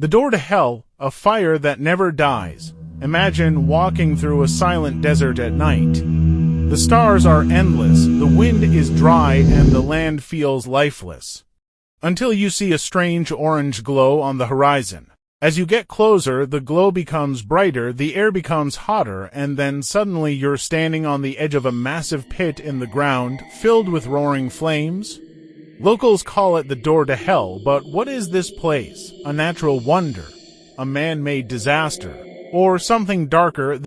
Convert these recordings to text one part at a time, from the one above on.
The door to hell, a fire that never dies. Imagine walking through a silent desert at night. The stars are endless, the wind is dry, and the land feels lifeless. Until you see a strange orange glow on the horizon. As you get closer, the glow becomes brighter, the air becomes hotter, and then suddenly you're standing on the edge of a massive pit in the ground, filled with roaring flames. Locals call it the door to hell, but what is this place? A natural wonder? A man-made disaster? Or something darker?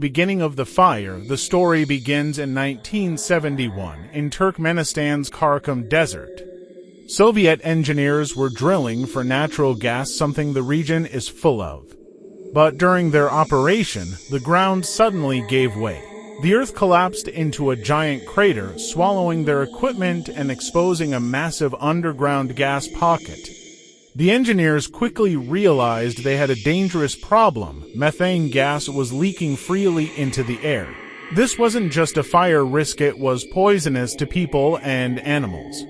Beginning of the fire, the story begins in 1971 in Turkmenistan's Karakum Desert. Soviet engineers were drilling for natural gas, something the region is full of. But during their operation, the ground suddenly gave way. The earth collapsed into a giant crater, swallowing their equipment and exposing a massive underground gas pocket. The engineers quickly realized they had a dangerous problem. Methane gas was leaking freely into the air. This wasn't just a fire risk, it was poisonous to people and animals.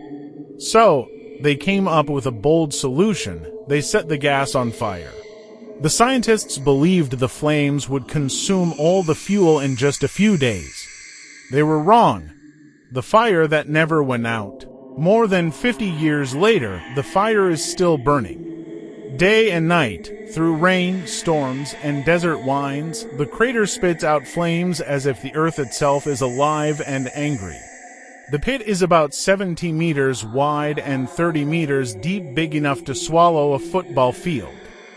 So, they came up with a bold solution. They set the gas on fire. The scientists believed the flames would consume all the fuel in just a few days. They were wrong. The fire that never went out. More than 50 years later, the fire is still burning. Day and night, through rain, storms, and desert winds, the crater spits out flames as if the earth itself is alive and angry. The pit is about 70 meters wide and 30 meters deep, big enough to swallow a football field.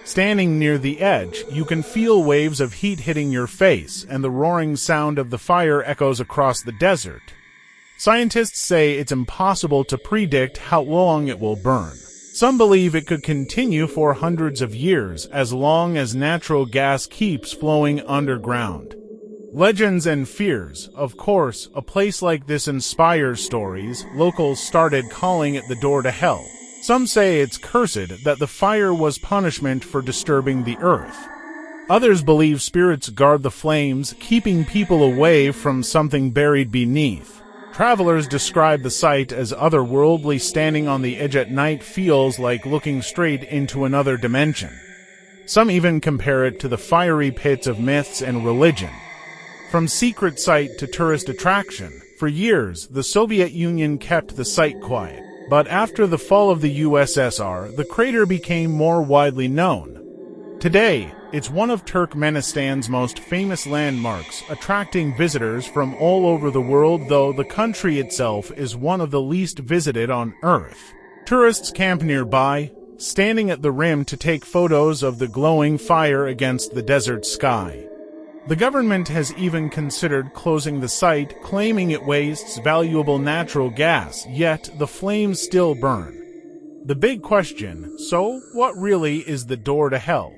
Standing near the edge, you can feel waves of heat hitting your face, and the roaring sound of the fire echoes across the desert. Scientists say it's impossible to predict how long it will burn. Some believe it could continue for hundreds of years, as long as natural gas keeps flowing underground. Legends and fears. Of course, a place like this inspires stories. Locals started calling it the door to hell. Some say it's cursed, that the fire was punishment for disturbing the earth. Others believe spirits guard the flames, keeping people away from something buried beneath. Travelers describe the site as otherworldly. Standing on the edge at night feels like looking straight into another dimension. Some even compare it to the fiery pits of myths and religion. From secret site to tourist attraction, for years the Soviet Union kept the site quiet. But after the fall of the USSR, the crater became more widely known. Today, it's one of Turkmenistan's most famous landmarks, attracting visitors from all over the world, though the country itself is one of the least visited on Earth. Tourists camp nearby, standing at the rim to take photos of the glowing fire against the desert sky. The government has even considered closing the site, claiming it wastes valuable natural gas, yet the flames still burn. The big question, so what really is the door to hell?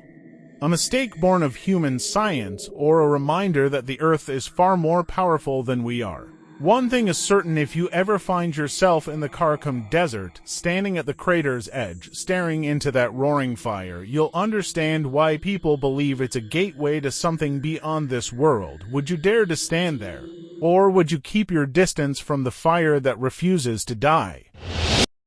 A mistake born of human science, or a reminder that the earth is far more powerful than we are? One thing is certain: if you ever find yourself in the Karakum Desert, standing at the crater's edge, staring into that roaring fire, you'll understand why people believe it's a gateway to something beyond this world. Would you dare to stand there? Or would you keep your distance from the fire that refuses to die?